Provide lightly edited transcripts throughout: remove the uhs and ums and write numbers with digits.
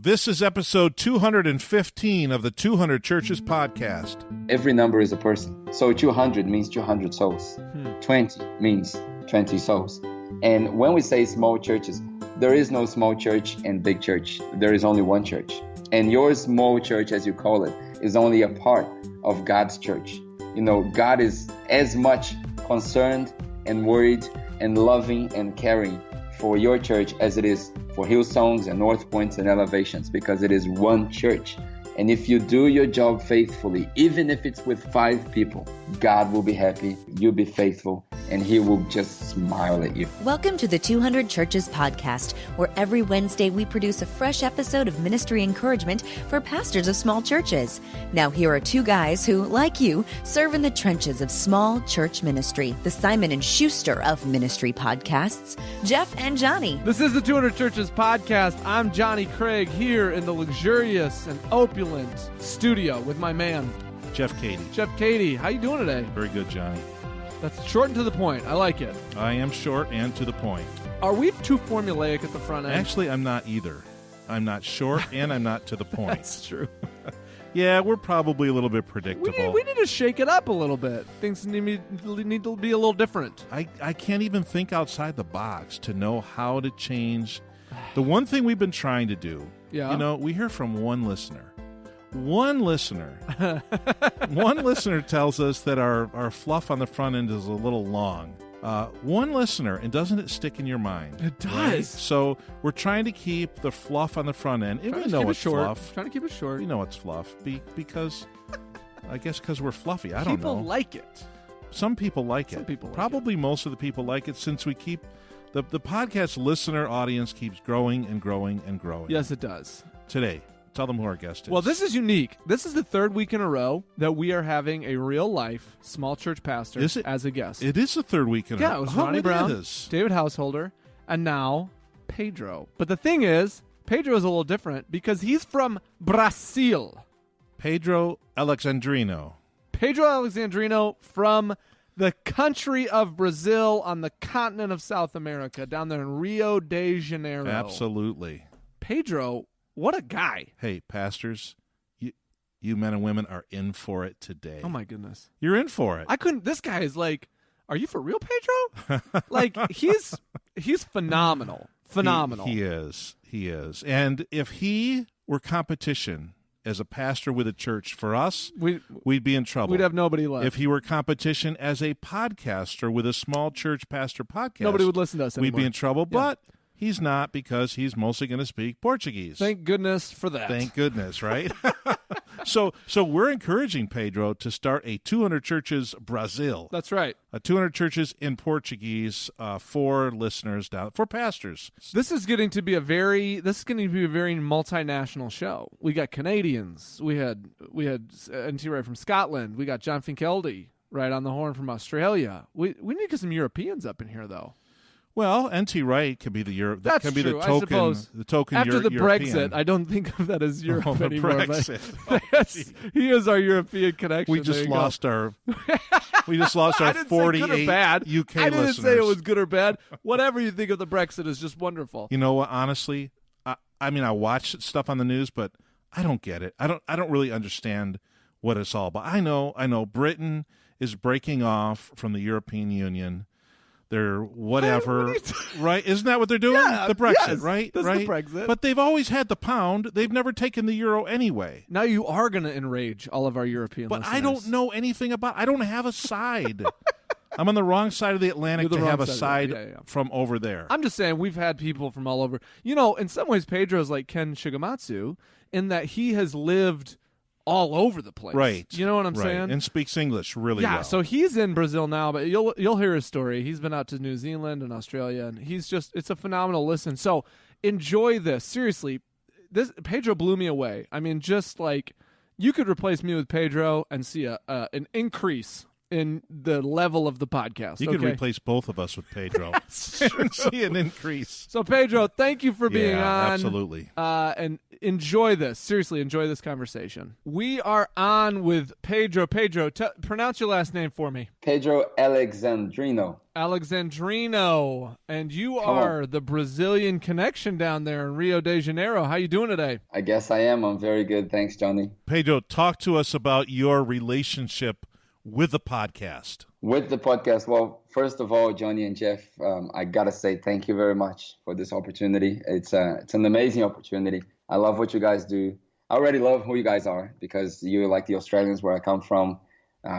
This is episode 215 of the 200 Churches podcast. Every number is a person. So 200 means 200 souls. 20 means 20 souls. And when we say small churches, there is no small church and big church. There is only one church. And your small church, as you call it, is only a part of God's church. You know, God is as much concerned and worried and loving and caring for your church as it is for Hillsongs and North Points and Elevations, because it is one church. And if you do your job faithfully, even if it's with 5 people, God will be happy, you'll be faithful, and He will just smile at you. Welcome to the 200 Churches podcast, where every Wednesday we produce a fresh episode of ministry encouragement for pastors of small churches. Now here are 2 guys who, like you, serve in the trenches of small church ministry, the Simon & Schuster of ministry podcasts, Jeff and Jonny. This is the 200 Churches podcast. I'm Jonny Craig, here in the luxurious and opulent studio with my man, Jeff Keady. Jeff Keady. How you doing today? Very good, Johnny. That's short and to the point. I like it. I am short and to the point. Are we too formulaic at the front end? Actually, I'm not either. I'm not short and I'm not to the point. That's true. Yeah, we're probably a little bit predictable. We need to shake it up a little bit. Things need to be a little different. I can't even think outside the box to know how to change. The one thing we've been trying to do, Yeah. you know, we hear from one listener. One listener tells us that our fluff on the front end is a little long. One listener, and doesn't it stick in your mind? It does. Right? So we're trying to keep the fluff on the front end. And we know it's fluff. Trying to keep it short. We know it's fluff because, I guess, because we're fluffy. I don't know. People like it. Some people like it. Some people like Probably most of the people like it, since we keep the podcast listener audience keeps growing and growing and growing. Yes, it does. Today, tell them who our guest is. Well, this is unique. This is the 3rd week in a row that we are having a real-life small church pastor as a guest. It is the 3rd week in a row. Yeah, it was Ronnie Brown, is. David Householder, and now Pedro. But the thing is, Pedro is a little different because he's from Brazil. Pedro Alexandrino. Pedro Alexandrino from the country of Brazil on the continent of South America, down there in Rio de Janeiro. Absolutely. Pedro, what a guy. Hey, pastors, you men and women are in for it today. Oh, my goodness. You're in for it. This guy is like, are you for real, Pedro? Like, he's phenomenal. Phenomenal. He is. He is. And if he were competition as a pastor with a church for us, we'd be in trouble. We'd have nobody left. If he were competition as a podcaster with a small church pastor podcast, nobody would listen to us anymore. We'd be in trouble, Yeah. but he's not, because he's mostly going to speak Portuguese. Thank goodness for that. Thank goodness, right? So we're encouraging Pedro to start a 200 Churches Brazil. That's right. A 200 Churches in Portuguese for listeners for pastors. This is going to be a very multinational show. We got Canadians. We had NT right from Scotland. We got John Finkeldy right on the horn from Australia. We need to get some Europeans up in here though. Well, NT Wright can be the Europe. That That's can be true, the token. I suppose. The token after the European. Brexit, I don't think of that as Europe anymore. Brexit. He is our European connection. We just lost our 48 UK I didn't listeners. say it was good or bad. Whatever you think of the Brexit is just wonderful. You know what? Honestly, I mean, I watch stuff on the news, but I don't get it. I don't really understand what it's all about. I know. Britain is breaking off from the European Union. They're whatever, right? Isn't that what they're doing? Yeah, the Brexit, yes, right? that's right. the Brexit. But they've always had the pound. They've never taken the euro anyway. Now you are going to enrage all of our European listeners. I don't know anything about. I don't have a side. I'm on the wrong side of the Atlantic to have a side from over there. I'm just saying, we've had people from all over. You know, in some ways, Pedro's like Ken Shigematsu in that he has lived all over the place. Right. You know what I'm saying? And speaks English really well. Yeah, so he's in Brazil now, but you'll hear his story. He's been out to New Zealand and Australia, and it's a phenomenal listen. So enjoy this. Seriously, Pedro blew me away. I mean, just like, you could replace me with Pedro and see an increase in the level of the podcast. You could replace both of us with Pedro. See an increase. So, Pedro, thank you for being on. Absolutely. And enjoy this. Seriously, enjoy this conversation. We are on with Pedro. Pedro, pronounce your last name for me. Pedro Alexandrino. Alexandrino. And you are the Brazilian connection down there in Rio de Janeiro. How you doing today? I guess I am. I'm very good. Thanks, Jonny. Pedro, talk to us about your relationship with the podcast. With the podcast, well, first of all, Jonny and Jeff, I gotta say thank you very much for this opportunity. It's an amazing opportunity. I love what you guys do. I already love who you guys are because you're like the Australians where I come from.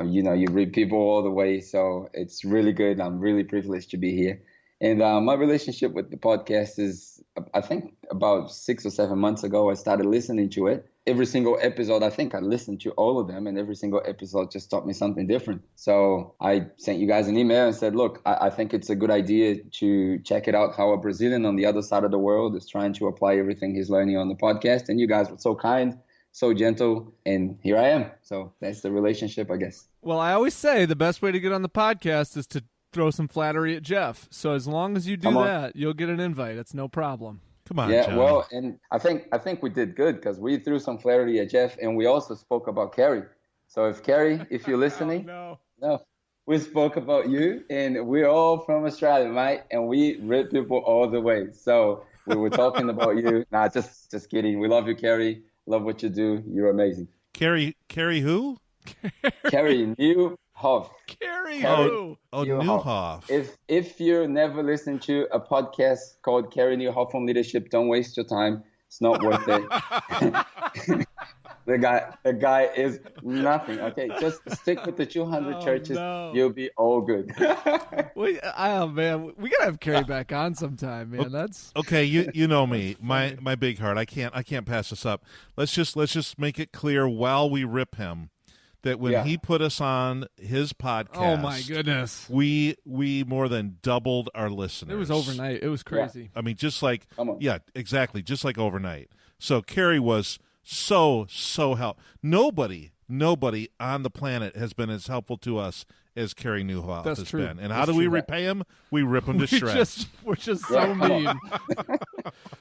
You read people all the way, so it's really good. I'm really privileged to be here. And my relationship with the podcast is, I think about 6 or 7 months ago, I started listening to it. Every single episode, I think I listened to all of them, and every single episode just taught me something different. So I sent you guys an email and said, look, I think it's a good idea to check it out, how a Brazilian on the other side of the world is trying to apply everything he's learning on the podcast. And you guys were so kind, so gentle, and here I am. So that's the relationship, I guess. Well, I always say the best way to get on the podcast is to throw some flattery at Jeff. So as long as you do that, you'll get an invite. It's no problem. Come on, yeah, Jonny. Well, and I think we did good because we threw some flattery at Jeff, and we also spoke about Carrie. So if Carrie, if you're listening, no, we spoke about you, and we're all from Australia, mate, and we rip people all the way. So we were talking about you. Nah, just kidding. We love you, Carrie. Love what you do. You're amazing. Carrie who? Carrie Newhoff. Carrie who? Oh, Newhoff. If you never listened to a podcast called Carrie Newhoff on Leadership, don't waste your time. It's not worth it. The guy is nothing. Okay, just stick with the 200 churches. No. You'll be all good. Man, we gotta have Carrie back on sometime, man. That's okay. You know me, my big heart. I can't pass this up. Let's just make it clear while we rip him that when he put us on his podcast, oh my goodness, we more than doubled our listeners. It was overnight. It was crazy. I mean, just like exactly, just like overnight. So Carrie was so helpful. Nobody on the planet has been as helpful to us as Carrie Newhoff has been. And how do we repay him? We rip him to shreds. We're just so mean.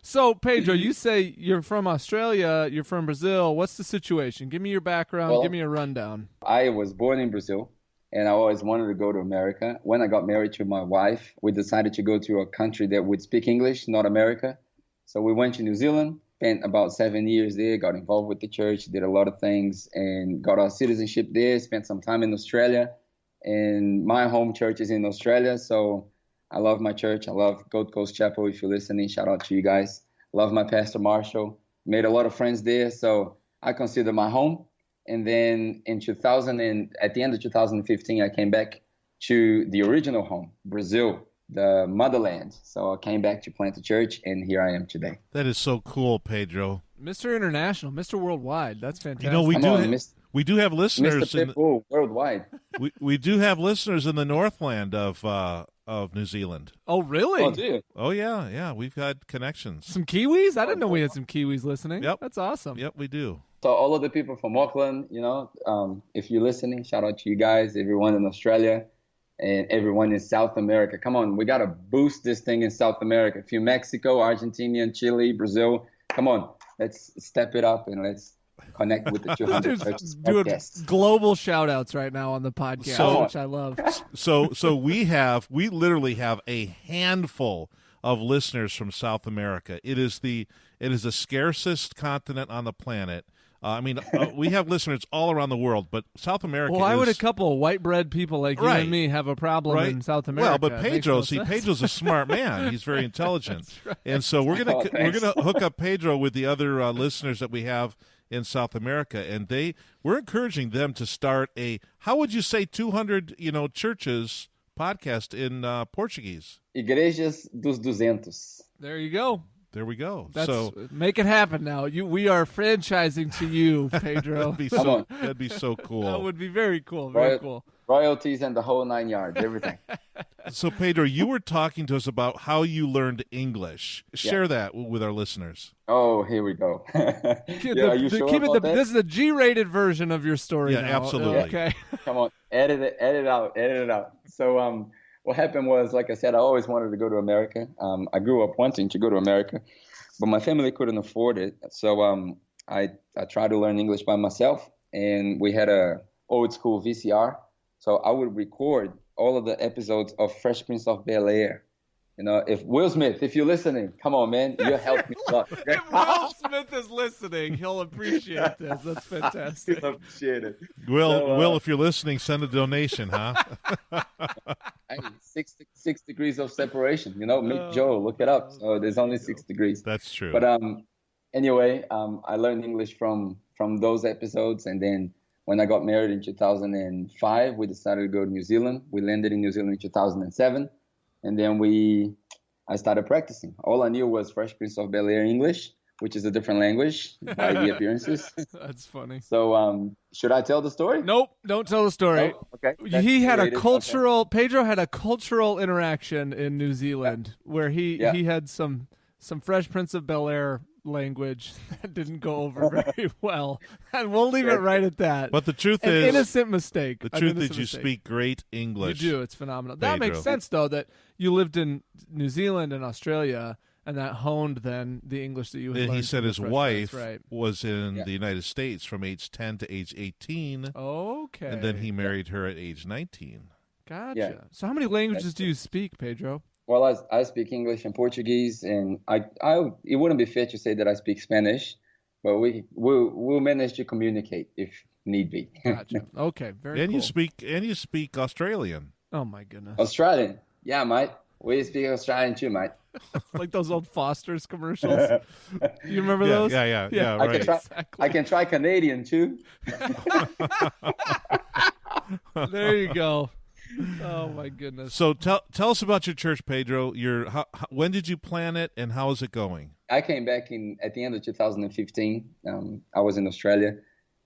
So, Pedro, you say you're from Australia, you're from Brazil. What's the situation? Give me your background. Well, give me a rundown. I was born in Brazil, and I always wanted to go to America. When I got married to my wife, we decided to go to a country that would speak English, not America. So we went to New Zealand. Spent about 7 years there, got involved with the church, did a lot of things, and got our citizenship there, spent some time in Australia. And my home church is in Australia, so I love my church. I love Gold Coast Chapel. If you're listening, shout out to you guys. Love my pastor, Marshall. Made a lot of friends there, so I consider my home. And then at the end of 2015, I came back to the original home, Brazil, the motherland. So I came back to plant a church, and here I am today. That is so cool, Pedro. Mr. International, Mr. Worldwide. That's fantastic. You know, we do have listeners Mr. Pitbull, worldwide. We do have listeners in the Northland of New Zealand. Oh, really? Oh, do you? Oh, yeah. We've had connections. Some Kiwis? I didn't know we had some Kiwis listening. Yep. That's awesome. Yep, we do. So all of the people from Auckland, if you're listening, shout out to you guys, everyone in Australia. And everyone in South America. Come on, we got to boost this thing in South America. If you're Mexico, Argentina, Chile, Brazil, come on, let's step it up and let's connect with the 200 Churches podcast. Global shout outs right now on the podcast, which I love. So we literally have a handful of listeners from South America. It is the scarcest continent on the planet. We have listeners all around the world, but South America. Why would a couple of white bread people like you and me have a problem in South America? Well, but Pedro's a smart man. He's very intelligent, and so we're gonna hook up Pedro with the other listeners that we have in South America, and we're encouraging them to start how would you say 200 churches podcast in Portuguese? Igrejas dos 200. There you go. There we go. Make it happen now. We are franchising to you, Pedro. That'd be so cool. That would be very cool. Very cool. Royalties and the whole 9 yards, everything. So, Pedro, you were talking to us about how you learned English. Share that with our listeners. Oh, here we go. Are you sure about that? This is the G-rated version of your story. Yeah, now. absolutely. Okay. Come on, edit it out. So what happened was, like I said, I always wanted to go to America. I grew up wanting to go to America, but my family couldn't afford it. So I tried to learn English by myself, and we had a old school VCR. So I would record all of the episodes of Fresh Prince of Bel-Air. You know, if Will Smith, if you're listening, come on, man, you helped me a lot. If Will Smith is listening, he'll appreciate this. That's fantastic. He'll appreciate it. Will, if you're listening, send a donation, huh? Hey, six degrees of separation. You know, meet Joe, look it up. So there's only 6 degrees. That's true. But anyway, I learned English from those episodes, and then when I got married in 2005, we decided to go to New Zealand. We landed in New Zealand in 2007. And then I started practicing. All I knew was Fresh Prince of Bel-Air English, which is a different language by the appearances. That's funny. So should I tell the story? Nope, don't tell the story. Oh, okay. He had a cultural, Pedro had a cultural interaction in New Zealand where he had some Fresh Prince of Bel-Air language that didn't go over very well, and we'll leave it right at that. But the truth An is, innocent mistake. The truth is, you speak great English. You do. It's phenomenal. That Pedro. makes sense, though, that you lived in New Zealand and Australia, and that honed then the English that you had And learned. he said his from the wife French, right? was in the United States from age 10 to age 18. Okay. And then he married her at age 19. Gotcha. Yeah. So how many languages do you speak, Pedro? Well, I speak English and Portuguese, and it wouldn't be fair to say that I speak Spanish, but we'll manage to communicate if need be. Gotcha. Okay, very And cool. you speak Australian. Oh my goodness. Australian. Yeah, mate. We speak Australian too, mate. Like those old Foster's commercials. You remember those? Yeah, I right. I can try Canadian too. There you go. Oh my goodness. So tell us about your church, Pedro. When did you plan it, and how is it going? I came back at the end of 2015. I was in Australia,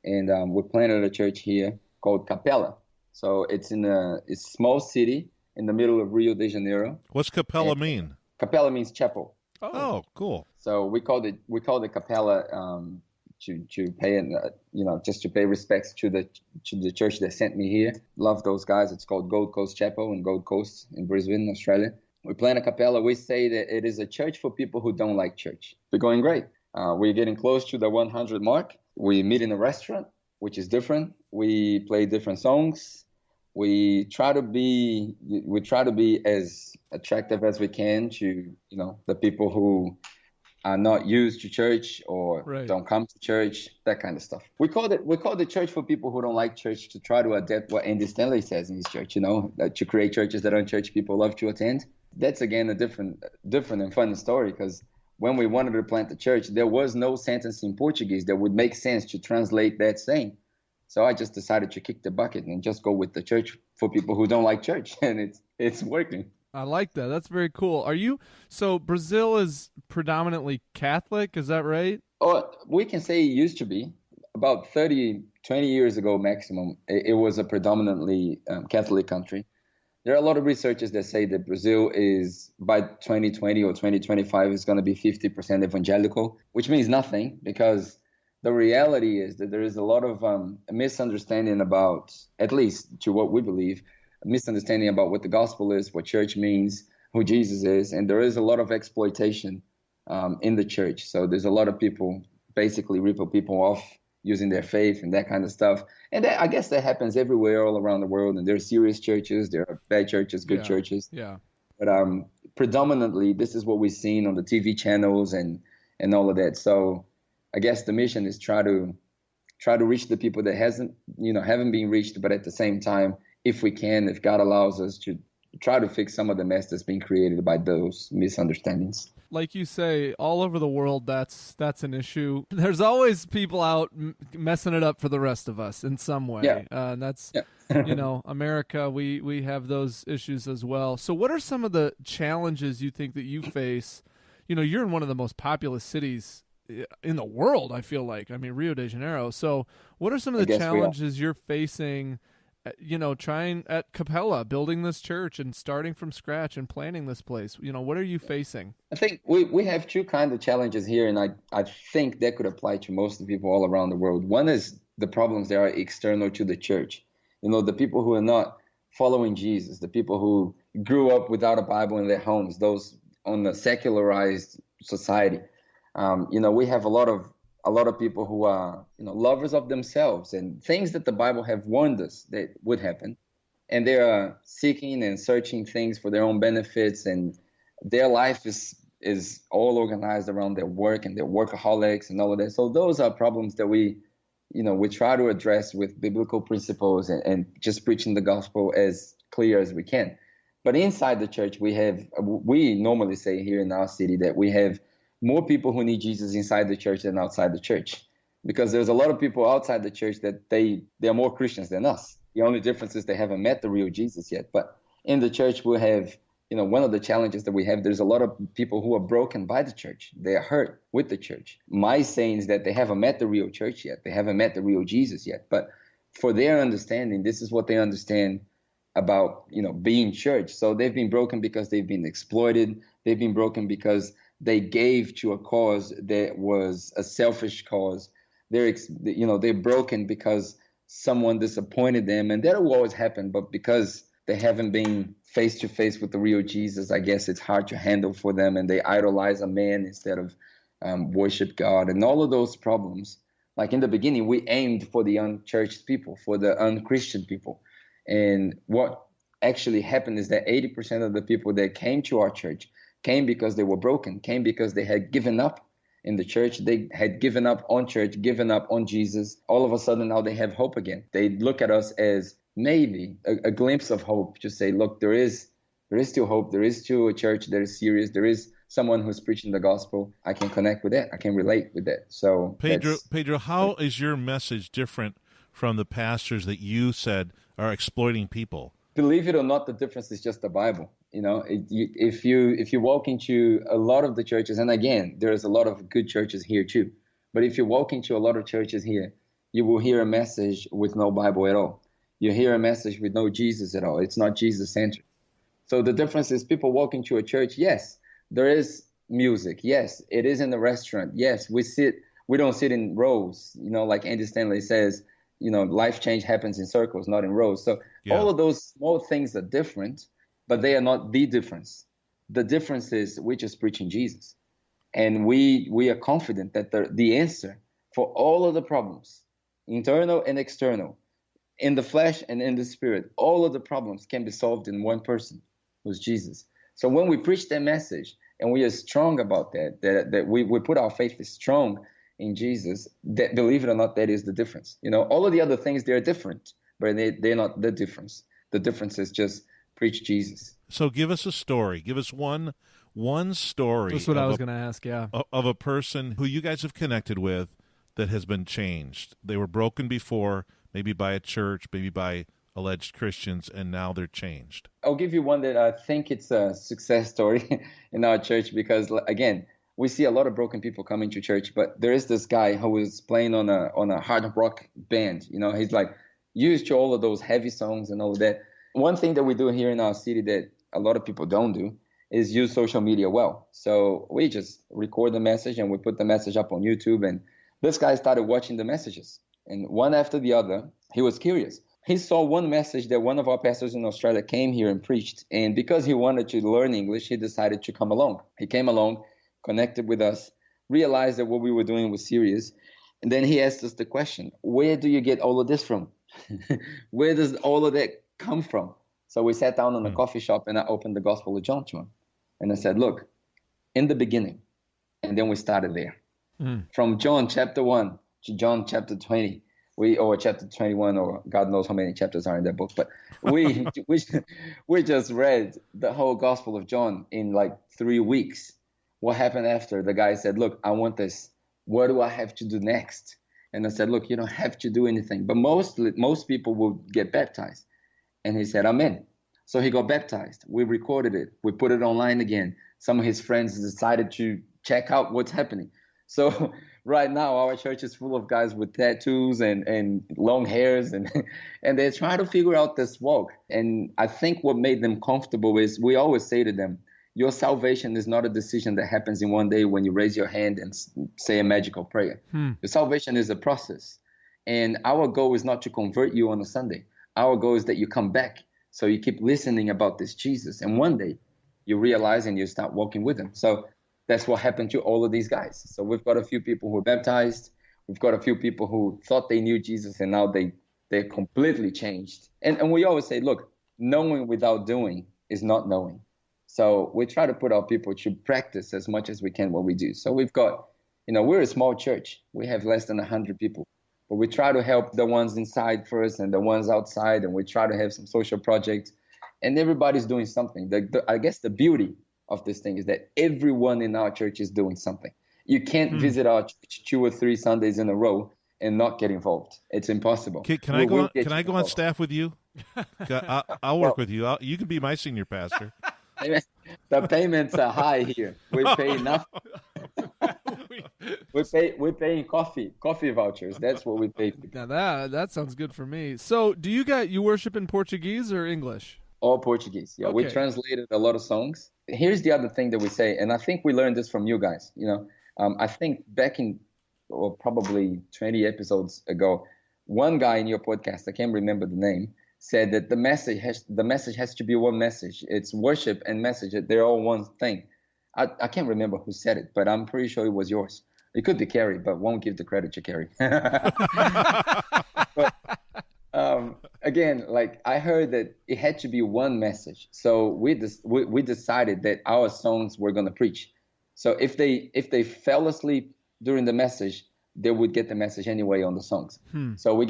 and we planted a church here called Capela. So it's in a small city in the middle of Rio de Janeiro. What's capella mean? Capela means chapel. Oh, cool. So we called it Capela to pay just to pay respects to the church that sent me here. Love those guys. It's called Gold Coast Chapel in Gold Coast in Brisbane, Australia. We plan a capella. We say that it is a church for people who don't like church. We're going great. We're getting close to the 100 mark. We meet in a restaurant, which is different. We play different songs. We try to be as attractive as we can to the people who are not used to church or don't come to church, that kind of stuff. We call it church for people who don't like church, to try to adapt what Andy Stanley says in his church, to create churches that unchurched people love to attend. That's, again, a different and fun story, because when we wanted to plant the church, there was no sentence in Portuguese that would make sense to translate that saying. So I just decided to kick the bucket and just go with the church for people who don't like church, and it's working. I like that. That's very cool. So Brazil is predominantly Catholic, is that right? Oh, we can say it used to be. About 20 years ago maximum, it was a predominantly Catholic country. There are a lot of researchers that say that Brazil is, by 2020 or 2025, is going to be 50% evangelical, which means nothing, because the reality is that there is a lot of misunderstanding about, at least to what we believe, a misunderstanding about what the gospel is, what church means, who Jesus is, and there is a lot of exploitation in the church. So there's a lot of people basically ripping people off using their faith and that kind of stuff. And I guess that happens everywhere all around the world. And there are serious churches, there are bad churches, good churches. Yeah. But predominantly, this is what we've seen on the TV channels and all of that. So I guess the mission is try to reach the people that haven't been reached, but at the same time, if we can, if God allows us, to try to fix some of the mess that's been created by those misunderstandings. Like you say, all over the world, that's an issue. There's always people out messing it up for the rest of us in some way. Yeah. And that's, America, we have those issues as well. So what are some of the challenges you think that you face? You're in one of the most populous cities in the world, I feel like. I mean, Rio de Janeiro. So what are some of the challenges you're facing, trying at Capela, building this church and starting from scratch and planning this place? What are you facing? I think we have two kinds of challenges here, and I think that could apply to most of the people all around the world. One is the problems that are external to the church. The people who are not following Jesus, the people who grew up without a Bible in their homes, those on the secularized society. We have a lot of people who are, lovers of themselves and things that the Bible have warned us that would happen. And they are seeking and searching things for their own benefits, and their life is all organized around their work and their workaholics and all of that. So those are problems that we try to address with biblical principles and just preaching the gospel as clear as we can. But inside the church, we normally say here in our city that we have more people who need Jesus inside the church than outside the church, because there's a lot of people outside the church that they're more Christians than us. The only difference is they haven't met the real Jesus yet. But in the church, we have, one of the challenges that we have, there's a lot of people who are broken by the church. They are hurt with the church. My saying is that they haven't met the real church yet. They haven't met the real Jesus yet. But for their understanding, this is what they understand about, being church. So they've been broken because they've been exploited. They've been broken because they gave to a cause that was a selfish cause. They're broken because someone disappointed them, and that will always happen. But because they haven't been face to face with the real Jesus, I guess it's hard to handle for them, and they idolize a man instead of worship God, and all of those problems. Like in the beginning, we aimed for the unchurched people, for the unchristian people. And what actually happened is that 80% of the people that came to our church came because they were broken, came because they had given up in the church. They had given up on church, given up on Jesus. All of a sudden, now they have hope again. They look at us as maybe a glimpse of hope, to say, look, there is still hope. There is still a church that is serious. There is someone who's preaching the gospel. I can connect with that. I can relate with that. So Pedro, how is your message different from the pastors that you said are exploiting people? Believe it or not, the difference is just the Bible. If you walk into a lot of the churches, and again, there's a lot of good churches here too, but if you walk into a lot of churches here, you will hear a message with no Bible at all. You hear a message with no Jesus at all. It's not Jesus-centered. So the difference is people walk into a church, yes, there is music. Yes, it is in the restaurant. Yes, we don't sit in rows, like Andy Stanley says, life change happens in circles, not in rows. So all of those small things are different, but they are not the difference. The difference is we're just preaching Jesus. And we are confident that the answer for all of the problems, internal and external, in the flesh and in the spirit, all of the problems can be solved in one person, who's Jesus. So when we preach that message and we are strong about that we put our faith strong in Jesus, that, believe it or not, that is the difference. All of the other things, they're different, but they're not the difference. The difference is just preach Jesus. So give us a story. Give us one story. That's what I was going to ask, yeah. Of a person who you guys have connected with that has been changed. They were broken before, maybe by a church, maybe by alleged Christians, and now they're changed. I'll give you one that I think it's a success story in our church because, again, we see a lot of broken people coming to church, but there is this guy who is playing on a hard rock band. He's like used to all of those heavy songs and all of that. One thing that we do here in our city that a lot of people don't do is use social media well. So we just record the message and we put the message up on YouTube. And this guy started watching the messages. And one after the other, he was curious. He saw one message that one of our pastors in Australia came here and preached. And because he wanted to learn English, he decided to come along. He came along, connected with us, realized that what we were doing was serious. And then he asked us the question, where do you get all of this from? Where does all of that come from? So we sat down in a coffee shop and I opened the Gospel of John to him. And I said, look, in the beginning, and then we started there. From John chapter 1 to John chapter 20, or chapter 21, or God knows how many chapters are in that book, but we just read the whole Gospel of John in like 3 weeks. What happened after? The guy said, look, I want this. What do I have to do next? And I said, look, you don't have to do anything, but most people will get baptized. And he said, amen. So he got baptized. We recorded it. We put it online again. Some of his friends decided to check out what's happening. So right now, our church is full of guys with tattoos and long hairs, and they're trying to figure out this walk. And I think what made them comfortable is we always say to them, your salvation is not a decision that happens in one day when you raise your hand and say a magical prayer. Your salvation is a process. And our goal is not to convert you on a Sunday. Our goal is that you come back. So you keep listening about this Jesus. And one day you realize and you start walking with him. So that's what happened to all of these guys. So we've got a few people who were baptized. We've got a few people who thought they knew Jesus and now they're completely changed. And we always say, look, knowing without doing is not knowing. So we try to put our people to practice as much as we can what we do. So we've got, we're a small church. We have less than 100 people. But we try to help the ones inside first and the ones outside, and we try to have some social projects. And everybody's doing something. I guess the beauty of this thing is that everyone in our church is doing something. You can't visit our church 2 or 3 Sundays in a row and not get involved. It's impossible. Can I go on staff with you? I'll work with you. You can be my senior pastor. The payments are high here. We pay enough. We're paying coffee vouchers. That's what we pay. Now that sounds good for me. So, do you worship in Portuguese or English? All Portuguese. Yeah, okay. We translated a lot of songs. Here's the other thing that we say, and I think we learned this from you guys. I think back in probably 20 episodes ago, one guy in your podcast, I can't remember the name, said that the message has to be one message. It's worship and message. They're all one thing. I can't remember who said it, but I'm pretty sure it was yours. It could be Carrie, but won't give the credit to Carrie. But again, like I heard that it had to be one message. So we decided that our songs were going to preach. So if they fell asleep during the message, they would get the message anyway on the songs. So we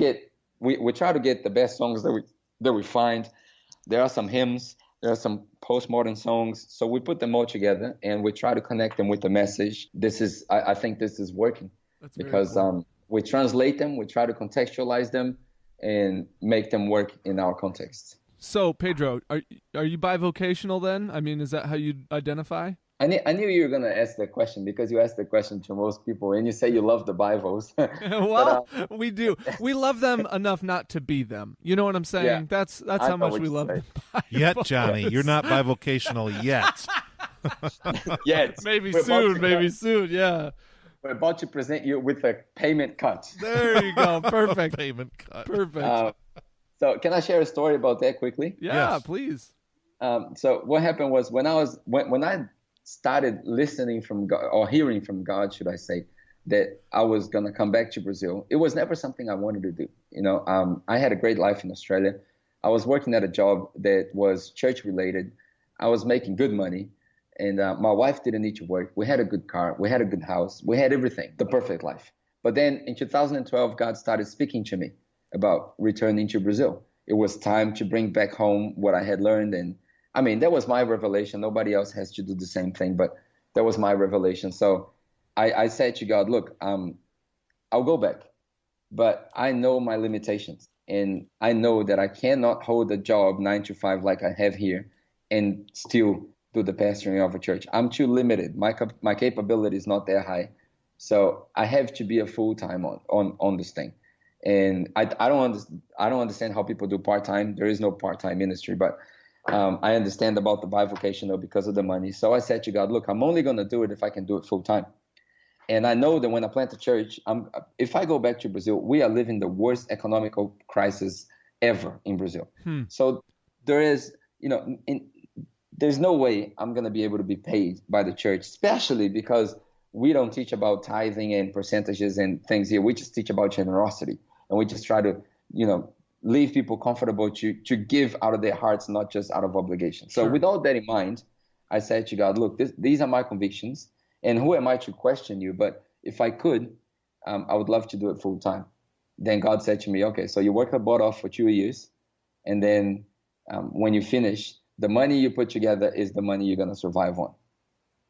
try to get the best songs that we find. There are some hymns. There are some postmodern songs. So we put them all together and we try to connect them with the message. I think this is working. That's because cool. We translate them, we try to contextualize them and make them work in our context. So Pedro, are you bivocational then? I mean, is that how you identify? I knew you were going to ask that question because you asked the question to most people and you say you love the Bivos. Well, we do. We love them enough not to be them. You know what I'm saying? Yeah, that's how much we love them. Yet, Johnny, you're not bivocational yet. Yet. Maybe soon, yeah. We're about to present you with a payment cut. There you go. Perfect. Payment cut. Perfect. So can I share a story about that quickly? Yeah, yes. Please. So what happened was when I started listening from God, or hearing from God, should I say, that I was going to come back to Brazil. It was never something I wanted to do. I had a great life in Australia. I was working at a job that was church related. I was making good money and my wife didn't need to work. We had a good car. We had a good house. We had everything, the perfect life. But then in 2012, God started speaking to me about returning to Brazil. It was time to bring back home what I had learned. And I mean, that was my revelation. Nobody else has to do the same thing, but that was my revelation. So I said to God, look, I'll go back, but I know my limitations. And I know that I cannot hold a job 9 to 5 like I have here and still do the pastoring of a church. I'm too limited. My capability is not that high. So I have to be a full-time on this thing. And I don't understand how people do part-time. There is no part-time ministry, but I understand about the bivocational because of the money. So I said to God, look, I'm only going to do it if I can do it full-time. And I know that when I plant a church, if I go back to Brazil, we are living the worst economical crisis ever in Brazil. So there is, there's no way I'm going to be able to be paid by the church, especially because we don't teach about tithing and percentages and things here. We just teach about generosity. And we just try to, leave people comfortable to give out of their hearts, not just out of obligation. So with all that in mind, I said to God, look, these are my convictions. And who am I to question you? But if I could, I would love to do it full time. Then God said to me, okay, so you work your butt off for 2 years. And then when you finish, the money you put together is the money you're going to survive on.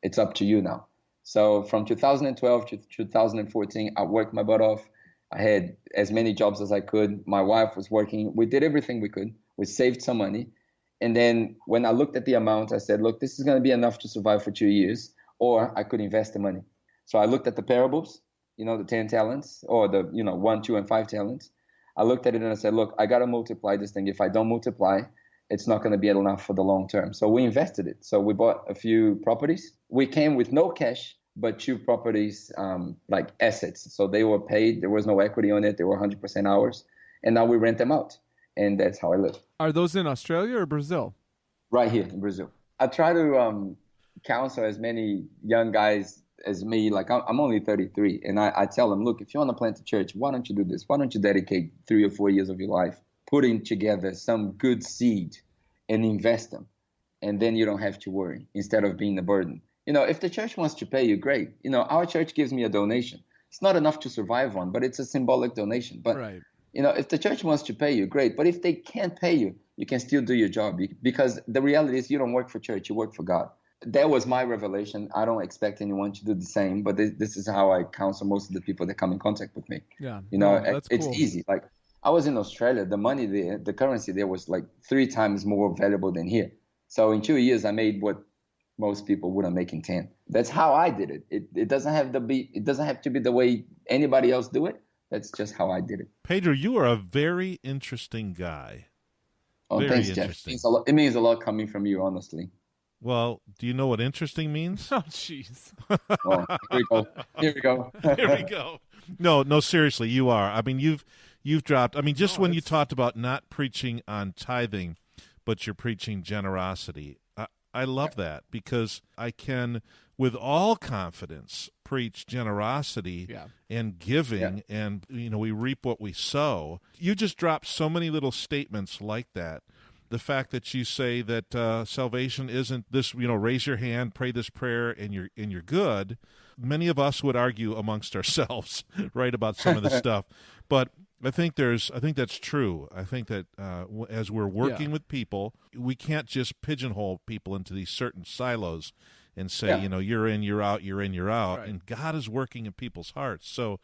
It's up to you now. So from 2012 to 2014, I worked my butt off. I had as many jobs as I could. My wife was working. We did everything we could. We saved some money. And then when I looked at the amount, I said, look, this is going to be enough to survive for 2 years, or I could invest the money. So I looked at the parables, the 10 talents, or the 1, 2, and 5 talents. I looked at it and I said, look, I got to multiply this thing. If I don't multiply, it's not going to be enough for the long term. So we invested it. So we bought a few properties. We came with no cash, but 2 properties like assets. So they were paid. There was no equity on it. They were 100% ours. And now we rent them out. and that's how I live. Are those in Australia or Brazil? Right here in Brazil. I try to counsel as many young guys as me. Like I'm only 33, and I tell them, look, if you want to plant a church, why don't you do this? Why don't you dedicate 3 or 4 years of your life putting together some good seed and invest them, and then you don't have to worry instead of being a burden. If the church wants to pay you, great. Our church gives me a donation. It's not enough to survive on, but it's a symbolic donation. But right. If the church wants to pay you, great. But if they can't pay you, you can still do your job, because the reality is you don't work for church, you work for God. That was my revelation. I don't expect anyone to do the same, but this is how I counsel most of the people that come in contact with me. Yeah, it's cool. easy. Like I was in Australia, the money there, the currency there was like 3 times more valuable than here. So in 2 years, I made what most people wouldn't make in 10. That's how I did it. It doesn't have to be the way anybody else do it. That's just how I did it. Pedro, you are a very interesting guy. Oh, very thanks, Jeff. It means a lot coming from you, honestly. Well, do you know what interesting means? Oh, jeez. Oh, here we go. Here we go. No, seriously, you are. I mean, you've dropped. I mean, just when you talked about not preaching on tithing, but you're preaching generosity. I love that, because I can, with all confidence, preach generosity and giving, and we reap what we sow. You just dropped so many little statements like that. The fact that you say that salvation isn't this, raise your hand, pray this prayer, and you're good. Many of us would argue amongst ourselves, right, about some of this stuff, but I think that's true. I think that as we're working with people, we can't just pigeonhole people into these certain silos and say, you're in, you're out, you're in, you're out. Right. And God is working in people's hearts. So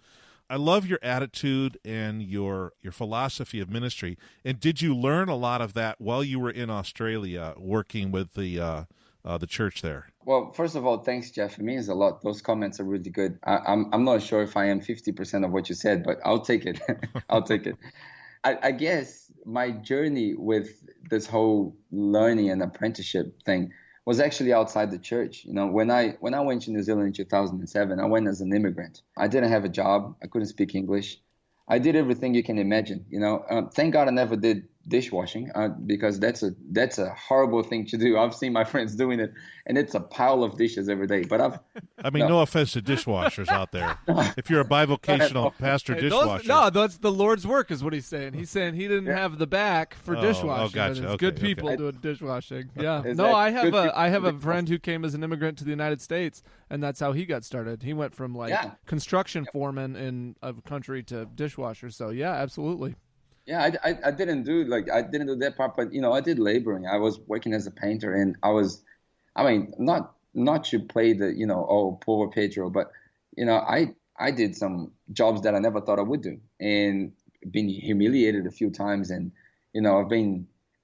I love your attitude and your philosophy of ministry. And did you learn a lot of that while you were in Australia working with the church there? Well, first of all, thanks, Jeff. It means a lot. Those comments are really good. I'm not sure if I am 50% of what you said, but I'll take it. I'll take it. I guess my journey with this whole learning and apprenticeship thing was actually outside the church. When I went to New Zealand in 2007, I went as an immigrant. I didn't have a job. I couldn't speak English. I did everything you can imagine. Thank God I never did dishwashing, because that's a horrible thing to do. I've seen my friends doing it, and it's a pile of dishes every day. But no offense to dishwashers out there. If you're a bivocational pastor dishwasher, that's the Lord's work, is what he's saying. He's saying he didn't have the back for dishwashing. Gotcha. It's good people doing dishwashing. Yeah. I have a friend who came as an immigrant to the United States, and that's how he got started. He went from construction foreman in a country to dishwasher. So yeah, absolutely. Yeah, I didn't do that part, but I did laboring. I was working as a painter, and not to play the poor Pedro, but I did some jobs that I never thought I would do, and been humiliated a few times, and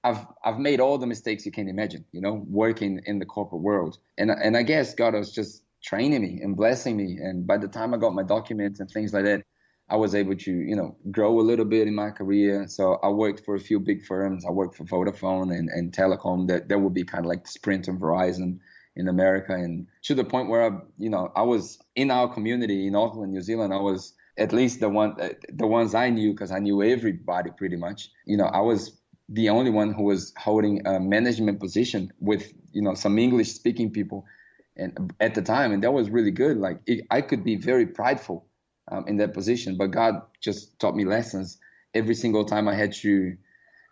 I've made all the mistakes you can imagine, working in the corporate world, and I guess God was just training me and blessing me, and by the time I got my documents and things like that, I was able to, grow a little bit in my career. So I worked for a few big firms. I worked for Vodafone and Telecom. That would be kind of like Sprint and Verizon in America. And to the point where, I was in our community in Auckland, New Zealand. I was at least the ones I knew, because I knew everybody pretty much. I was the only one who was holding a management position with, some English speaking people and at the time. And that was really good. Like I could be very prideful in that position, but God just taught me lessons. Every single time I had to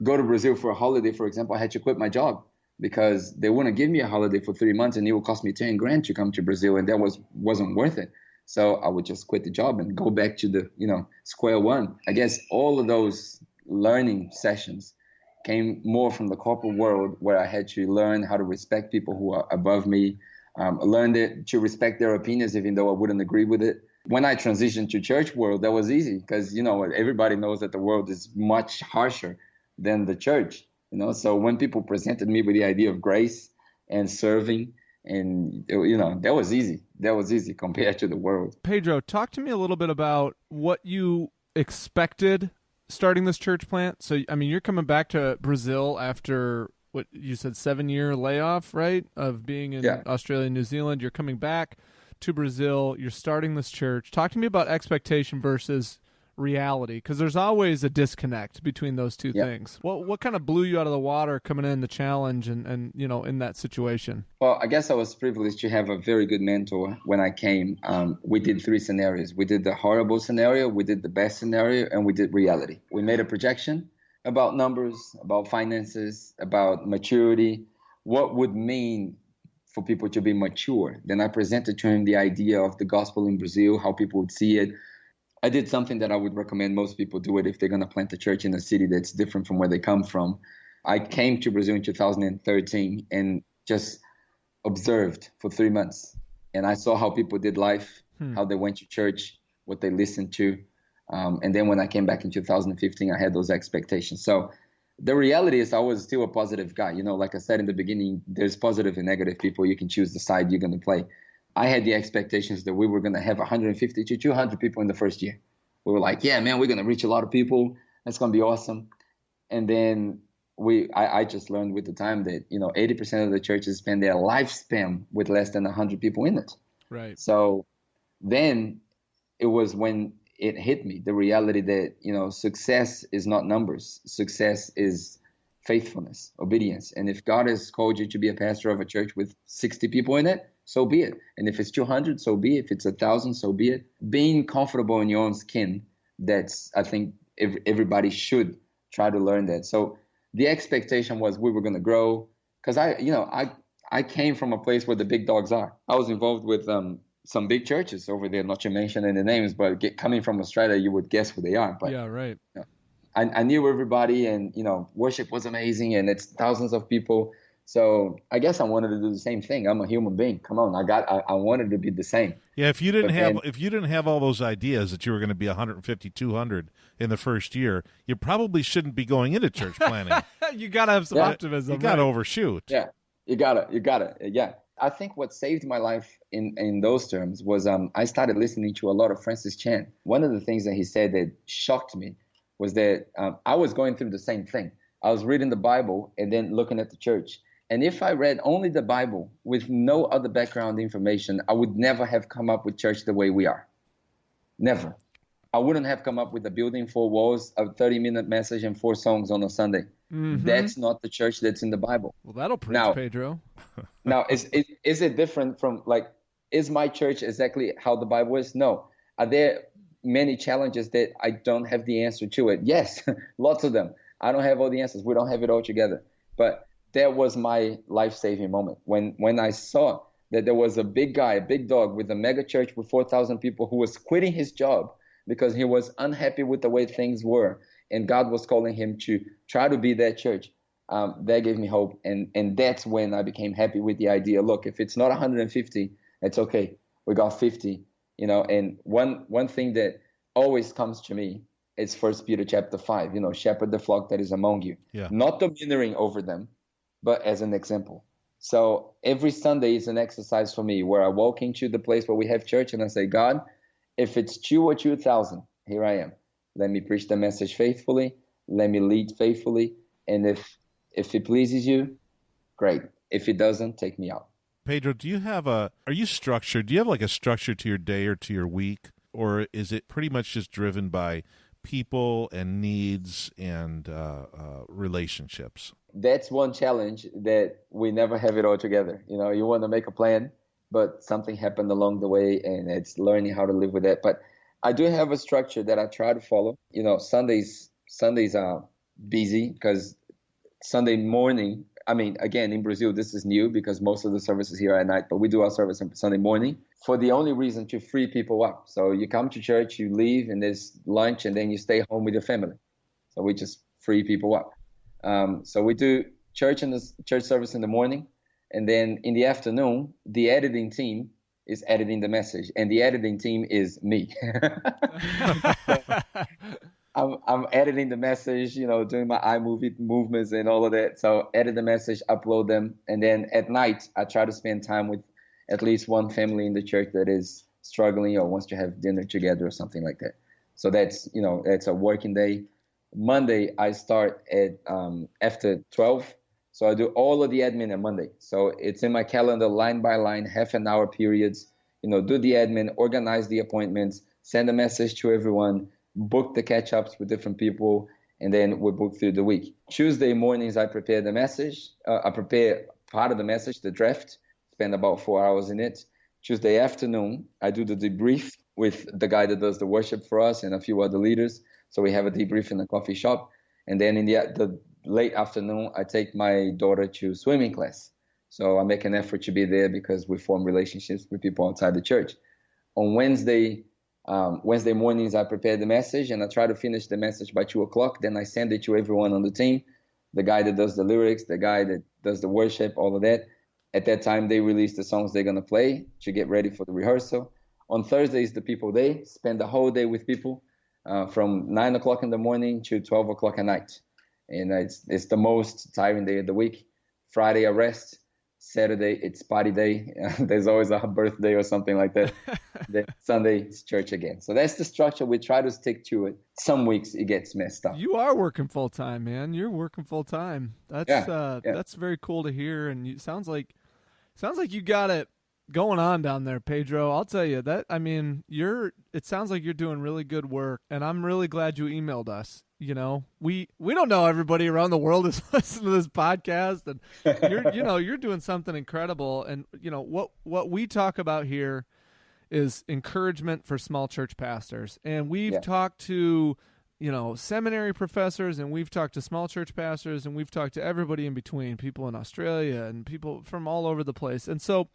go to Brazil for a holiday, for example, I had to quit my job because they wouldn't give me a holiday for 3 months, and it would cost me $10,000 to come to Brazil, and that wasn't worth it. So I would just quit the job and go back to the square one. I guess all of those learning sessions came more from the corporate world, where I had to learn how to respect people who are above me, learned to respect their opinions even though I wouldn't agree with it. When I transitioned to church world, that was easy, because everybody knows that the world is much harsher than the church. So when people presented me with the idea of grace and serving, and that was easy. That was easy compared to the world. Pedro, talk to me a little bit about what you expected starting this church plant. So you're coming back to Brazil after what you said 7-year layoff, right? Of being in Australia and New Zealand. You're coming back to Brazil, you're starting this church. Talk to me about expectation versus reality? Because there's always a disconnect between those two things. What kind of blew you out of the water coming in the challenge and in that situation? Well, I guess I was privileged to have a very good mentor when I came. We did 3 scenarios. We did the horrible scenario, we did the best scenario, and we did reality. We made a projection about numbers, about finances, about maturity, what would mean for people to be mature. Then I presented to him the idea of the gospel in Brazil, how people would see it. I did something that I would recommend most people do it if they're going to plant a church in a city that's different from where they come from. I came to Brazil in 2013 and just observed for 3 months. And I saw how people did life, how they went to church, what they listened to. And then when I came back in 2015, I had those expectations. So the reality is I was still a positive guy. Like I said in the beginning, there's positive and negative people. You can choose the side you're going to play. I had the expectations that we were going to have 150 to 200 people in the first year. We were like, yeah, man, we're going to reach a lot of people. That's going to be awesome. And then I just learned with the time that, 80% of the churches spend their lifespan with less than 100 people in it. Right. So then it was when it hit me, the reality that, success is not numbers. Success is faithfulness, obedience. And if God has called you to be a pastor of a church with 60 people in it, so be it. And if it's 200, so be it. If it's 1,000, so be it. Being comfortable in your own skin, I think everybody should try to learn that. So the expectation was we were going to grow because I came from a place where the big dogs are. I was involved with some big churches over there, not to mention any names, but coming from Australia, you would guess who they are. But yeah, right. I knew everybody, and worship was amazing, and it's thousands of people. So I guess I wanted to do the same thing. I'm a human being. Come on, I wanted to be the same. Yeah, if you didn't have all those ideas that you were going to be 150, 200 in the first year, you probably shouldn't be going into church planning. You got to have some optimism. You got to overshoot. Yeah, you got it. Yeah. I think what saved my life in those terms was I started listening to a lot of Francis Chan. One of the things that he said that shocked me was that I was going through the same thing. I was reading the Bible and then looking at the church. And if I read only the Bible with no other background information, I would never have come up with church the way we are. Never. I wouldn't have come up with a building, 4 walls, a 30-minute message, and 4 songs on a Sunday. Mm-hmm. That's not the church that's in the Bible. Well, that'll preach, Pedro. Now, is it different from, is my church exactly how the Bible is? No. Are there many challenges that I don't have the answer to it? Yes, lots of them. I don't have all the answers. We don't have it all together. But that was my life-saving moment when I saw that there was a big guy, a big dog with a mega church with 4,000 people who was quitting his job because he was unhappy with the way things were. And God was calling him to try to be that church. That gave me hope. And that's when I became happy with the idea. Look, if it's not 150, it's okay. We got 50, and one thing that always comes to me is 1 Peter chapter 5, shepherd the flock that is among you. Yeah. Not domineering over them, but as an example. So every Sunday is an exercise for me where I walk into the place where we have church and I say, God, if it's 2 or 2,000, here I am. Let me preach the message faithfully. Let me lead faithfully. And if it pleases you, great. If it doesn't, take me out. Pedro, are you structured? Do you have a structure to your day or to your week? Or is it pretty much just driven by people and needs and relationships? That's one challenge that we never have it all together. You want to make a plan, but something happened along the way, and it's learning how to live with that. But I do have a structure that I try to follow. Sundays are busy because Sunday morning, again, in Brazil, this is new because most of the services here are at night, but we do our service on Sunday morning for the only reason to free people up. So you come to church, you leave, and there's lunch, and then you stay home with your family. So we just free people up. So we do church service in the morning, and then in the afternoon, the editing team is editing the message, and the editing team is me. I'm editing the message, doing my iMovie movements and all of that. So edit the message, upload them, and then at night I try to spend time with at least one family in the church that is struggling or wants to have dinner together or something like that. So that's a working day. Monday I start at after 12. So I do all of the admin on Monday. So it's in my calendar, line by line, half an hour periods, do the admin, organize the appointments, send a message to everyone, book the catch-ups with different people, and then we book through the week. Tuesday mornings, I prepare the message. I prepare part of the message, the draft, spend about 4 hours in it. Tuesday afternoon, I do the debrief with the guy that does the worship for us and a few other leaders. So we have a debrief in the coffee shop. And then in the late afternoon, I take my daughter to swimming class. So I make an effort to be there because we form relationships with people outside the church. On Wednesday mornings, I prepare the message and I try to finish the message by 2:00. Then I send it to everyone on the team, the guy that does the lyrics, the guy that does the worship, all of that. At that time, they release the songs they're going to play to get ready for the rehearsal. On Thursday is the people day. Spend the whole day with people from 9:00 in the morning to 12:00 at night. And it's the most tiring day of the week. Friday, I rest. Saturday, it's party day. There's always a birthday or something like that. Then Sunday, it's church again. So that's the structure. We try to stick to it. Some weeks it gets messed up. You are working full time, man. You're working full time. That's very cool to hear. And sounds like you got it going on down there, Pedro. I'll tell you that. I mean, it sounds like you're doing really good work, and I'm really glad you emailed us. You know, we don't know everybody around the world is listening to this podcast, and you're doing something incredible. And what we talk about here is encouragement for small church pastors, and we've talked to seminary professors, and we've talked to small church pastors, and we've talked to everybody in between, people in Australia and people from all over the place. And so,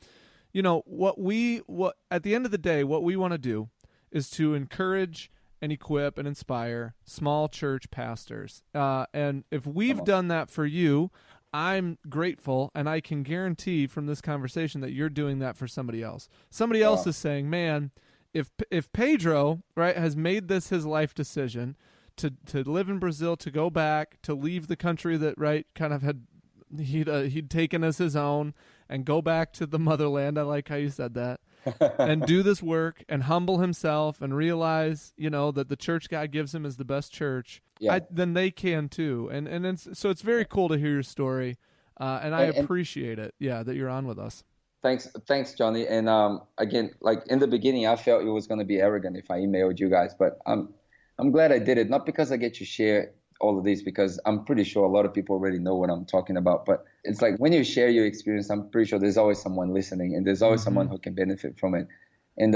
what at the end of the day, what we want to do is to encourage and equip and inspire small church pastors. And if we've done that for you, I'm grateful, and I can guarantee from this conversation that you're doing that for somebody else. Somebody else is saying, man, if Pedro, right, has made this his life decision to live in Brazil, to go back, to leave the country that, right, kind of he'd taken as his own, and go back to the motherland. I like how you said that. And do this work and humble himself and realize, that the church God gives him is the best church. Yeah. Then they can too. And it's very cool to hear your story. And I appreciate it. Yeah, that you're on with us. Thanks, Jonny. And again, like in the beginning, I felt it was going to be arrogant if I emailed you guys, but I'm glad I did it. Not because I get to share all of these, because I'm pretty sure a lot of people already know what I'm talking about. But it's like when you share your experience, I'm pretty sure there's always someone listening, and there's always someone who can benefit from it. And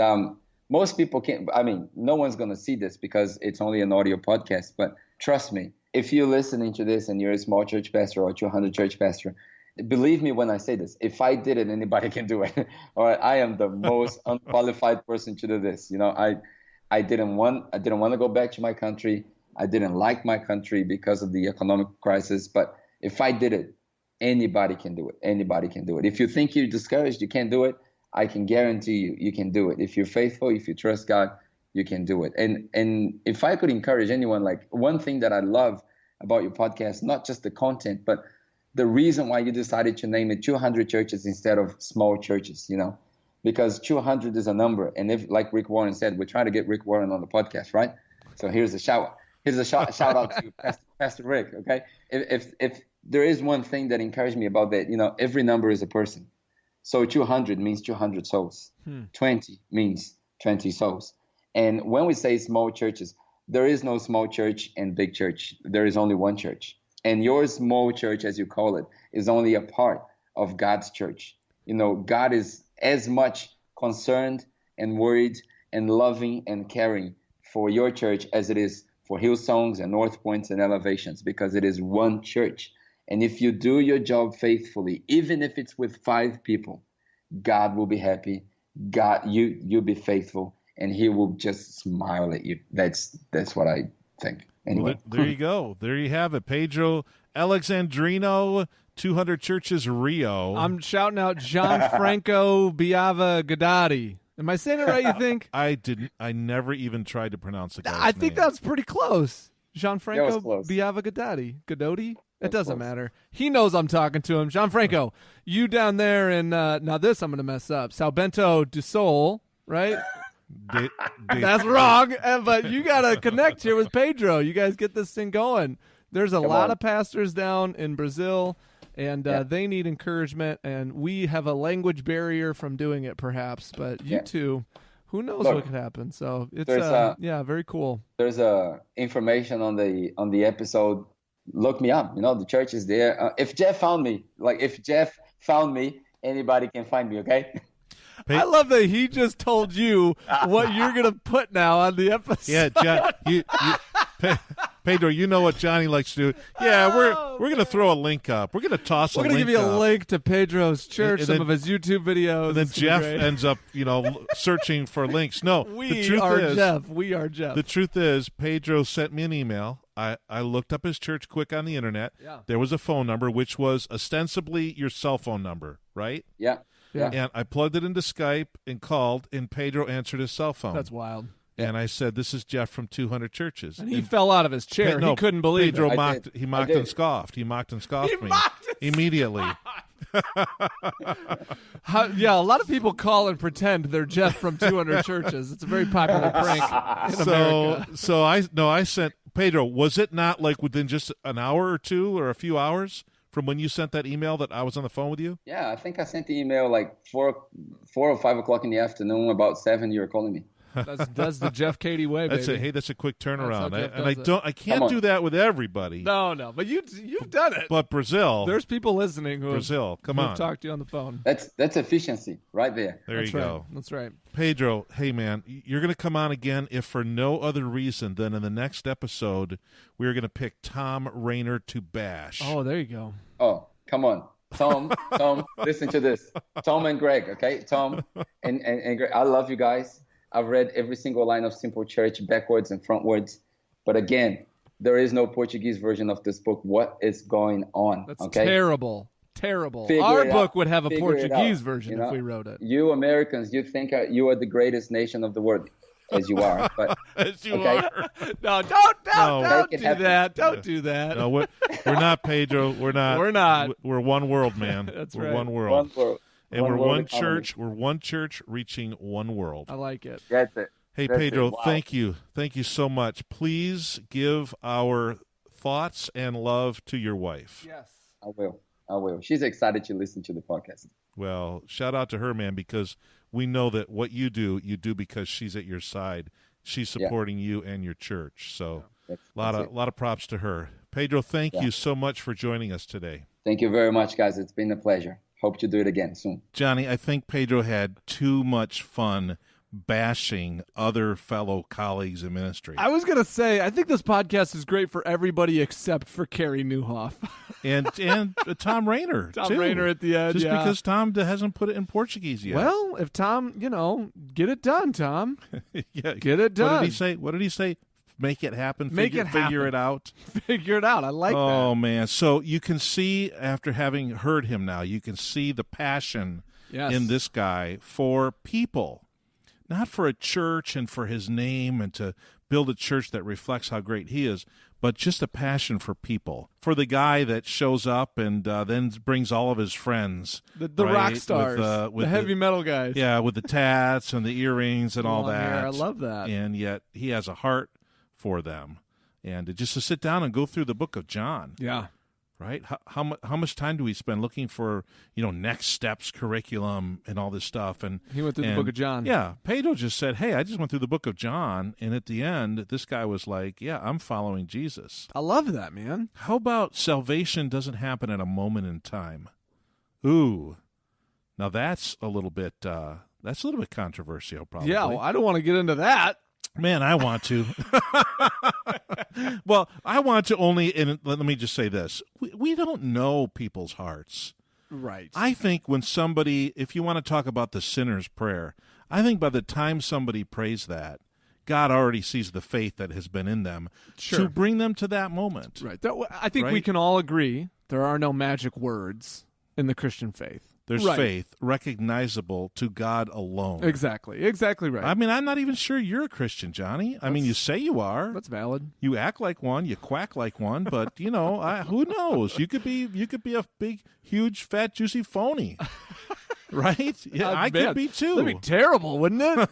most people can't. I mean, no one's going to see this because it's only an audio podcast. But trust me, if you're listening to this and you're a small church pastor or 200 church pastor, believe me when I say this. If I did it, anybody can do it. All right, I am the most unqualified person to do this. I didn't want to go back to my country. I didn't like my country because of the economic crisis. But if I did it, anybody can do it. Anybody can do it. If you think you're discouraged, you can't do it. I can guarantee you can do it. If you're faithful, if you trust God, you can do it. And if I could encourage anyone, like one thing that I love about your podcast, not just the content, but the reason why you decided to name it 200 churches instead of small churches, because 200 is a number. And if, like Rick Warren said, we're trying to get Rick Warren on the podcast, right? So here's a shout out to Pastor Rick, okay? If there is one thing that encouraged me about that, every number is a person. So 200 means 200 souls. 20 means 20 souls. And when we say small churches, there is no small church and big church. There is only one church. And your small church, as you call it, is only a part of God's church. God is as much concerned and worried and loving and caring for your church as it is for Hillsongs and North Points and Elevations, because it is one church. And if you do your job faithfully, even if it's with 5 people, God will be happy. God, you'll be faithful, and He will just smile at you. That's what I think. Anyway, there you go. There you have it, Pedro Alexandrino, 200 Churches Rio. I'm shouting out Gianfranco Biava Gadati. Am I saying it right, you think? I didn't. I never even tried to pronounce the guy's I think name. that's pretty close. Gianfranco Biava Gadati. It doesn't matter. He knows I'm talking to him. Gianfranco, you down there in, now this I'm going to mess up, Sao Bento do Sol, right? That's wrong, but you got to connect here with Pedro. You guys get this thing going. There's a lot of pastors down in Brazil, and they need encouragement, and we have a language barrier from doing it perhaps, but you two Who knows Look, what could happen? So it's there's very cool. There's information on the episode. Look me up. The church is there. If Jeff found me, anybody can find me. Okay. I love that he just told you what you're gonna put now on the episode. Yeah, Pedro, you know what Jonny likes to do. Yeah, we're gonna throw a link up. We're gonna toss a link. We're gonna give you a up. link to Pedro's church, And some then- of his YouTube videos. And then It's gonna be Jeff great. ends up, searching for links. No, the We truth are is, Jeff. We are Jeff. The truth is, Pedro sent me an email. I looked up his church quick on the internet. Yeah. There was a phone number, which was ostensibly your cell phone number, right? Yeah. And I plugged it into Skype and called, and Pedro answered his cell phone. That's wild. And I said, "This is Jeff from 200 Churches." And he fell out of his chair. No, he couldn't believe Pedro it. mocked. He mocked and scoffed. He mocked and scoffed me immediately. Yeah, a lot of people call and pretend they're Jeff from 200 Churches. It's a very popular prank in America. So I sent Pedro. Was it not like within just an hour or two or a few hours from when you sent that email that I was on the phone with you? Yeah, I think I sent the email like 4 or 5 o'clock in the afternoon. About 7, you were calling me. That's the Jeff Keady way, baby. That's it. Hey, that's a quick turnaround. Jeff And does it. I can't do that with everybody. No, but you've done it. But Brazil, There's people listening who come have on. talked to you on the phone. That's efficiency right there. There That's you right. go. That's right. Pedro, hey man, you're going to come on again if for no other reason than in the next episode we're going to pick Tom Rainer to bash. Oh, there you go. Oh, come on. Tom, listen to this. Tom and Greg, okay? Tom and Greg, I love you guys. I've read every single line of Simple Church backwards and frontwards. But again, there is no Portuguese version of this book. What is going on? That's okay? terrible. Figure Our it book out. would have a Figure it Portuguese out, version if we wrote it. You Americans, you think you are the greatest nation of the world, as you are. But As you okay? are. No, don't Make it do happen. that. Don't do that. No, we're not, Pedro. We're not. We're not. We're one world, man. That's we're right. one world. One world. And we're world one economy. church. We're one church reaching one world. I like it. That's it. Hey, That's Pedro, it. Wow. thank you. Thank you so much. Please give our thoughts and love to your wife. Yes. I will. She's excited to listen to the podcast. Well, shout out to her, man, because we know that what you do because she's at your side. She's supporting you and your church. So a lot of props to her. Pedro, thank you so much for joining us today. Thank you very much, guys. It's been a pleasure. Hope to do it again soon. Jonny, I think Pedro had too much fun bashing other fellow colleagues in ministry. I was going to say, I think this podcast is great for everybody except for Carrie Nieuwhof. and Tom Rainer, Tom too. Rainer at the end, Just yeah. because Tom hasn't put it in Portuguese yet. Well, if Tom, get it done, Tom. Yeah. Get it done. What did he say? Make it happen. Make Figure it happen. it out. Figure it out. I like that. Oh, man. So you can see, after having heard him now, you can see the passion in this guy for people. Not for a church and for his name and to build a church that reflects how great he is, but just a passion for people. For the guy that shows up and then brings all of his friends. The right? rock stars. With the heavy metal guys. Yeah, with the tats and the earrings and all Long that. hair. I love that. And yet he has a heart for them. And just to sit down and go through the book of John. Yeah. Right? How much time do we spend looking for, next steps, curriculum, and all this stuff? And he went through the book of John. Yeah. Pedro just said, hey, I just went through the book of John. And at the end, this guy was like, yeah, I'm following Jesus. I love that, man. How about salvation doesn't happen at a moment in time? Ooh. Now that's a little bit controversial, probably. Yeah, well, I don't want to get into that. Man, I want to. Well, I want to only, and let me just say this. We don't know people's hearts. Right. I think when somebody, if you want to talk about the sinner's prayer, I think by the time somebody prays that, God already sees the faith that has been in them to bring them to that moment. Right. I think we can all agree there are no magic words in the Christian faith. There's faith recognizable to God alone. Exactly right. I mean, I'm not even sure you're a Christian, Jonny. I mean, you say you are. That's valid. You act like one, you quack like one, but who knows? You could be a big, huge, fat, juicy phony. Right? Yeah, I could be too. That'd be terrible, wouldn't it?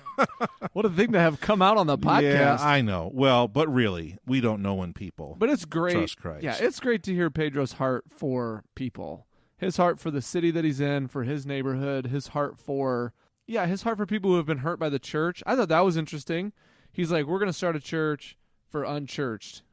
What a thing to have come out on the podcast. Yeah, I know. Well, but really, we don't know when people But it's great. trust Christ. Yeah, it's great to hear Pedro's heart for people. His heart for the city that he's in, for his neighborhood, his heart for Yeah, his heart for people who have been hurt by the church. I thought that was interesting. He's like, we're going to start a church for unchurched.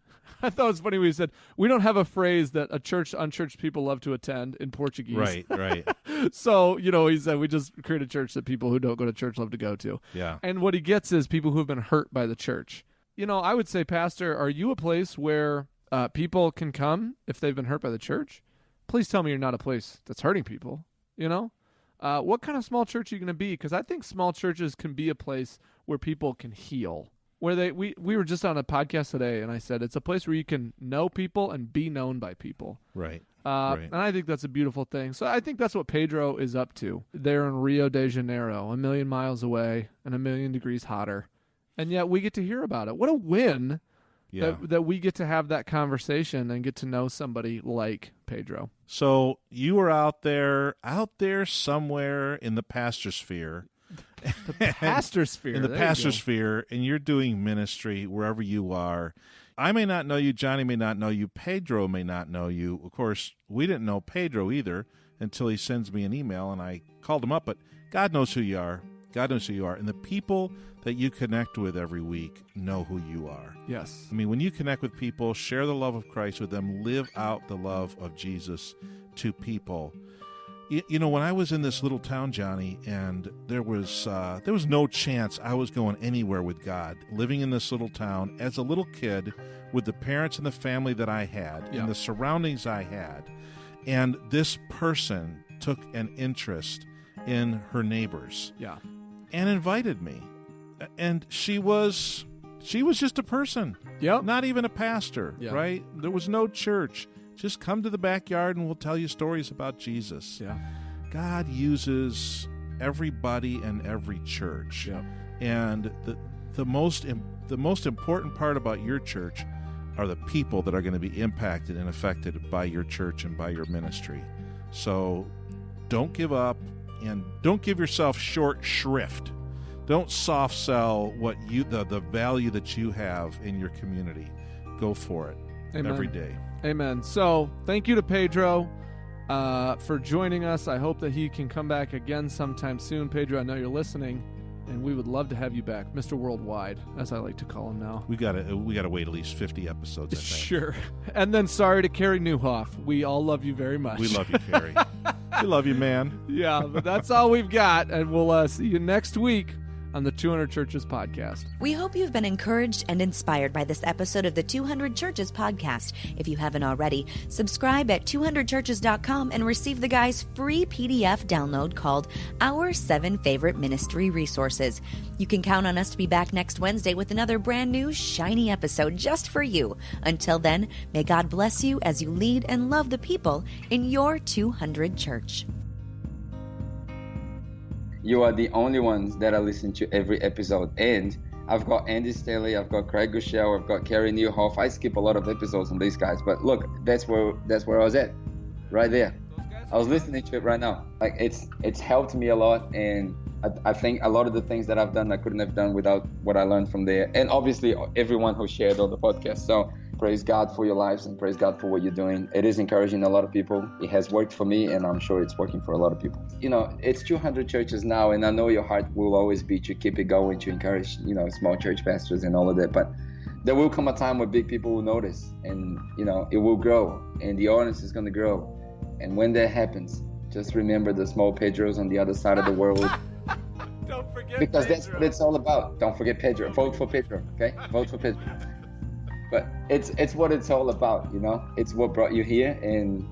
I thought it was funny when he said, we don't have a phrase that unchurched people love to attend in Portuguese. Right. So, he said, we just create a church that people who don't go to church love to go to. Yeah. And what he gets is people who have been hurt by the church. I would say, Pastor, are you a place where people can come if they've been hurt by the church? Please tell me you're not a place that's hurting people, What kind of small church are you going to be? Because I think small churches can be a place where people can heal. Where we were just on a podcast today, and I said it's a place where you can know people and be known by people. Right. And I think that's a beautiful thing. So I think that's what Pedro is up to. They're in Rio de Janeiro, 1 million miles away and 1 million degrees hotter. And yet we get to hear about it. What a win that we get to have that conversation and get to know somebody like Pedro. So you were out there somewhere in the pastor sphere. The pastor sphere. In the pastor sphere, and you're doing ministry wherever you are. I may not know you, Jonny may not know you, Pedro may not know you. Of course, we didn't know Pedro either until he sends me an email, and I called him up, but God knows who you are. God knows who you are. And the people that you connect with every week know who you are. Yes. I mean, when you connect with people, share the love of Christ with them, live out the love of Jesus to people. When I was in this little town, Jonny, and there was no chance I was going anywhere with God, living in this little town as a little kid with the parents and the family that I had and the surroundings I had. And this person took an interest in her neighbors and invited me. And she was just a person, not even a pastor, right? There was no church. Just come to the backyard and we'll tell you stories about Jesus. Yeah. God uses everybody and every church. Yeah. And the most important part about your church are the people that are going to be impacted and affected by your church and by your ministry. So don't give up and don't give yourself short shrift. Don't soft sell what the value that you have in your community. Go for it. Amen. Every day. Amen. So thank you to Pedro for joining us. I hope that he can come back again sometime soon. Pedro, I know you're listening, and we would love to have you back, Mr. Worldwide, as I like to call him now. We gotta wait at least 50 episodes, I think. Sure. And then sorry to Carrie Newhoff. We all love you very much. We love you, Carrie. We love you, man. Yeah, but that's all we've got, and we'll see you next week on the 200 Churches podcast. We hope you've been encouraged and inspired by this episode of the 200 Churches podcast. If you haven't already, subscribe at 200churches.com and receive the guys' free PDF download called Our 7 Favorite Ministry Resources. You can count on us to be back next Wednesday with another brand new, shiny episode just for you. Until then, may God bless you as you lead and love the people in your 200 church. You are the only ones that are listening to every episode. And I've got Andy Staley, I've got Craig Gushel, I've got Carrie Newhoff. I skip a lot of episodes on these guys, but look, that's where I was at, right there. I was listening to it right now. Like it's helped me a lot, and I think a lot of the things that I've done I couldn't have done without what I learned from there. And obviously everyone who shared on the podcast. So praise God for your lives and praise God for what you're doing. It is encouraging a lot of people. It has worked for me, and I'm sure it's working for a lot of people. It's 200 churches now, and I know your heart will always be to keep it going, to encourage, small church pastors and all of that. But there will come a time where big people will notice, and, it will grow, and the audience is going to grow. And when that happens, just remember the small Pedros on the other side of the world. Don't forget because Pedro. That's what it's all about. Don't forget Pedro. Vote for Pedro, okay? Vote for Pedro. But it's what it's all about, It's what brought you here, and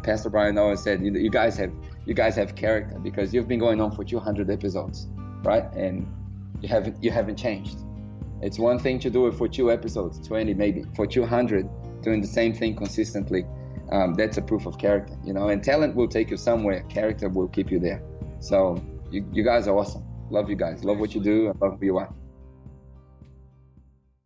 Pastor Brian always said, you guys have character because you've been going on for 200 episodes, right? And you haven't changed. It's one thing to do it for 2 episodes, 20 maybe. For 200, doing the same thing consistently, that's a proof of character, And talent will take you somewhere. Character will keep you there. So you guys are awesome. Love you guys. Love what you do. I love who you are.